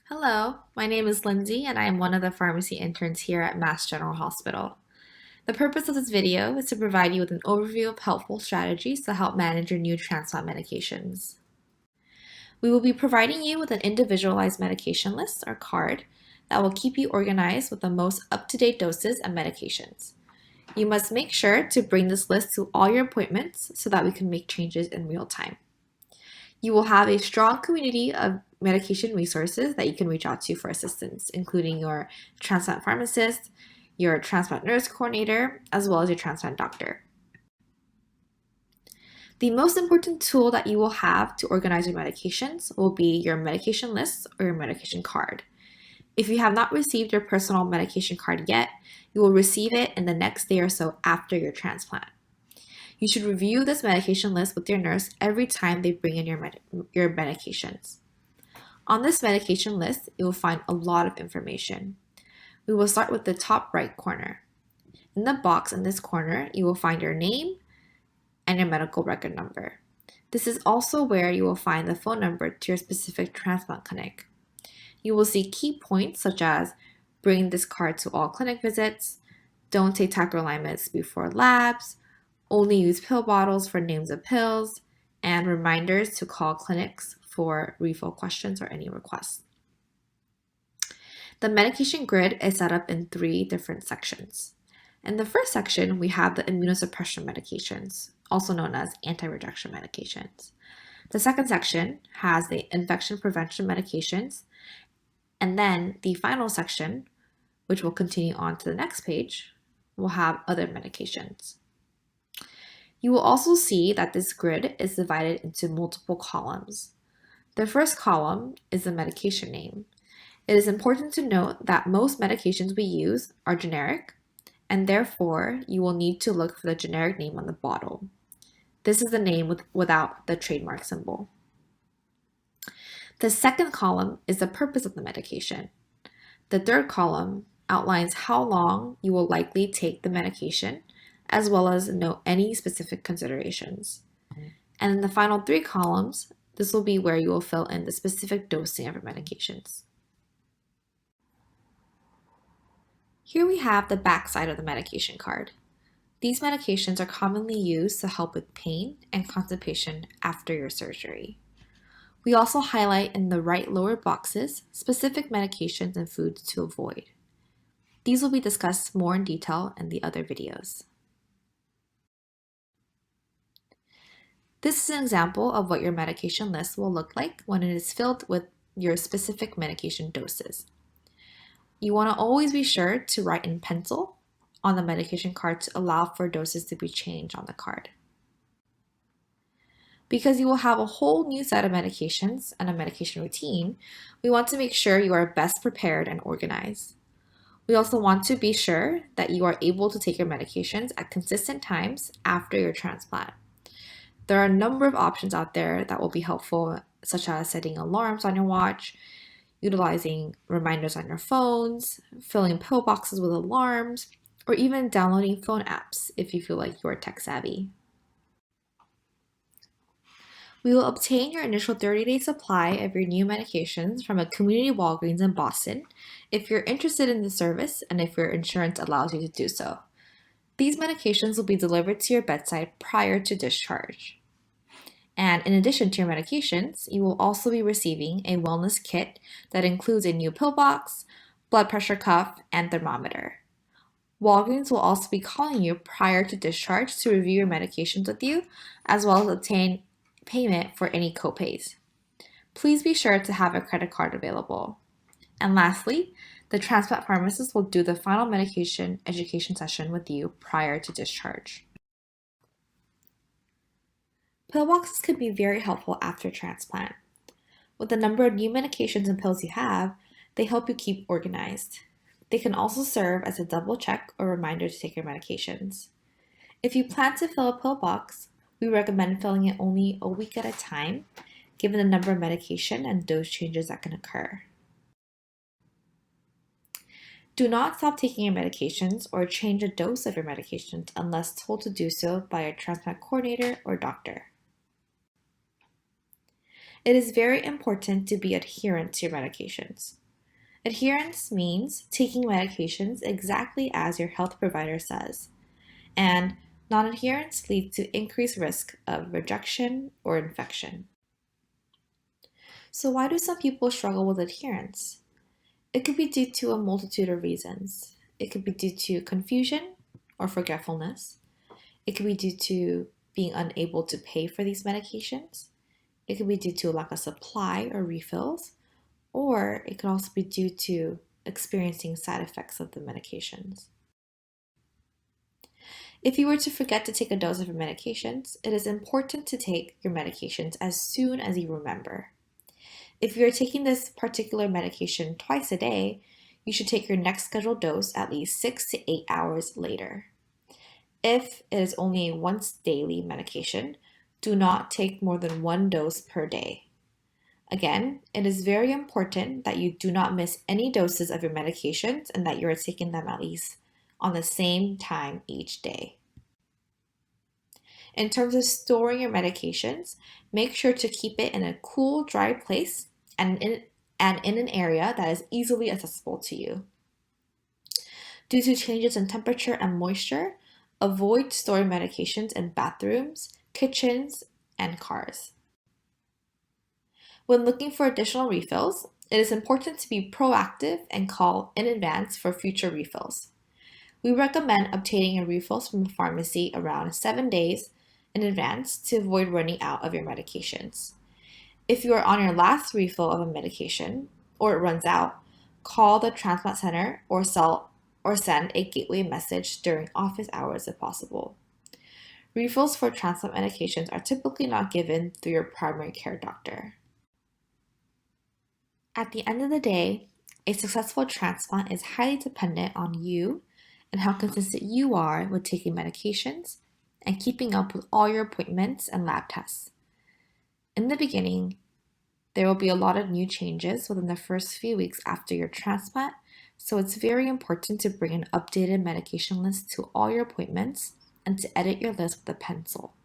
Hello, my name is Lindsay and I am one of the pharmacy interns here at Mass General Hospital. The purpose of this video is to provide you with an overview of helpful strategies to help manage your new transplant medications. We will be providing you with an individualized medication list or card that will keep you organized with the most up-to-date doses and medications. You must make sure to bring this list to all your appointments so that we can make changes in real time. You will have a strong community of medication resources that you can reach out to for assistance, including your transplant pharmacist, your transplant nurse coordinator, as well as your transplant doctor. The most important tool that you will have to organize your medications will be your medication list or your medication card. If you have not received your personal medication card yet, you will receive it in the next day or so after your transplant. You should review this medication list with your nurse every time they bring in your medications. On this medication list, you will find a lot of information. We will start with the top right corner. In the box in this corner, you will find your name and your medical record number. This is also where you will find the phone number to your specific transplant clinic. You will see key points such as bring this card to all clinic visits, don't take tacrolimus before labs, only use pill bottles for names of pills, and reminders to call clinics for refill questions or any requests. The medication grid is set up in 3 different sections. In the first section, we have the immunosuppression medications, also known as anti-rejection medications. The second section has the infection prevention medications, and then the final section, which will continue on to the next page, will have other medications. You will also see that this grid is divided into multiple columns. The first column is the medication name. It is important to note that most medications we use are generic, and therefore you will need to look for the generic name on the bottle. This is the name without the trademark symbol. The second column is the purpose of the medication. The third column outlines how long you will likely take the medication, as well as note any specific considerations. And in the final 3 columns, this will be where you will fill in the specific dosing of your medications. Here we have the back side of the medication card. These medications are commonly used to help with pain and constipation after your surgery. We also highlight in the right lower boxes specific medications and foods to avoid. These will be discussed more in detail in the other videos. This is an example of what your medication list will look like when it is filled with your specific medication doses. You want to always be sure to write in pencil on the medication card to allow for doses to be changed on the card. Because you will have a whole new set of medications and a medication routine, we want to make sure you are best prepared and organized. We also want to be sure that you are able to take your medications at consistent times after your transplant. There are a number of options out there that will be helpful, such as setting alarms on your watch, utilizing reminders on your phones, filling pill boxes with alarms, or even downloading phone apps if you feel like you are tech savvy. We will obtain your initial 30-day supply of your new medications from a community Walgreens in Boston if you're interested in the service and if your insurance allows you to do so. These medications will be delivered to your bedside prior to discharge. And in addition to your medications, you will also be receiving a wellness kit that includes a new pill box, blood pressure cuff, and thermometer. Walgreens will also be calling you prior to discharge to review your medications with you, as well as obtain payment for any copays. Please be sure to have a credit card available. And lastly, the transplant pharmacist will do the final medication education session with you prior to discharge. Pill boxes can be very helpful after transplant. With the number of new medications and pills you have, they help you keep organized. They can also serve as a double check or reminder to take your medications. If you plan to fill a pill box, we recommend filling it only a week at a time, given the number of medication and dose changes that can occur. Do not stop taking your medications or change the dose of your medications unless told to do so by a transplant coordinator or doctor. It is very important to be adherent to your medications. Adherence means taking medications exactly as your health provider says, and non-adherence leads to increased risk of rejection or infection. So why do some people struggle with adherence? It could be due to a multitude of reasons. It could be due to confusion or forgetfulness. It could be due to being unable to pay for these medications. It could be due to a lack of supply or refills, or it could also be due to experiencing side effects of the medications. If you were to forget to take a dose of your medications, it is important to take your medications as soon as you remember. If you are taking this particular medication twice a day, you should take your next scheduled dose at least 6 to 8 hours later. If it is only a once daily medication, do not take more than 1 dose per day. Again, it is very important that you do not miss any doses of your medications and that you are taking them at least on the same time each day. In terms of storing your medications, make sure to keep it in a cool, dry place and in an area that is easily accessible to you. Due to changes in temperature and moisture, avoid storing medications in bathrooms, kitchens, and cars. When looking for additional refills, it is important to be proactive and call in advance for future refills. We recommend obtaining your refills from a pharmacy around 7 days in advance to avoid running out of your medications. If you are on your last refill of a medication or it runs out, call the transplant center or send a gateway message during office hours if possible. Refills for transplant medications are typically not given through your primary care doctor. At the end of the day, a successful transplant is highly dependent on you and how consistent you are with taking medications and keeping up with all your appointments and lab tests. In the beginning, there will be a lot of new changes within the first few weeks after your transplant, so it's very important to bring an updated medication list to all your appointments and to edit your list with a pencil.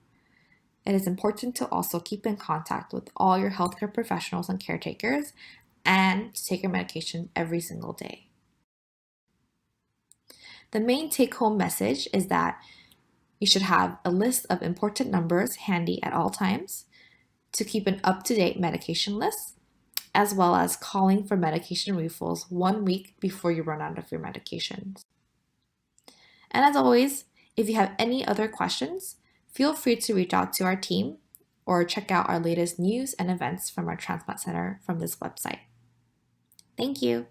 It is important to also keep in contact with all your healthcare professionals and caretakers and to take your medication every single day. The main take-home message is that you should have a list of important numbers handy at all times to keep an up-to-date medication list, as well as calling for medication refills 1 week before you run out of your medications. And as always, if you have any other questions, feel free to reach out to our team or check out our latest news and events from our transplant center from this website. Thank you.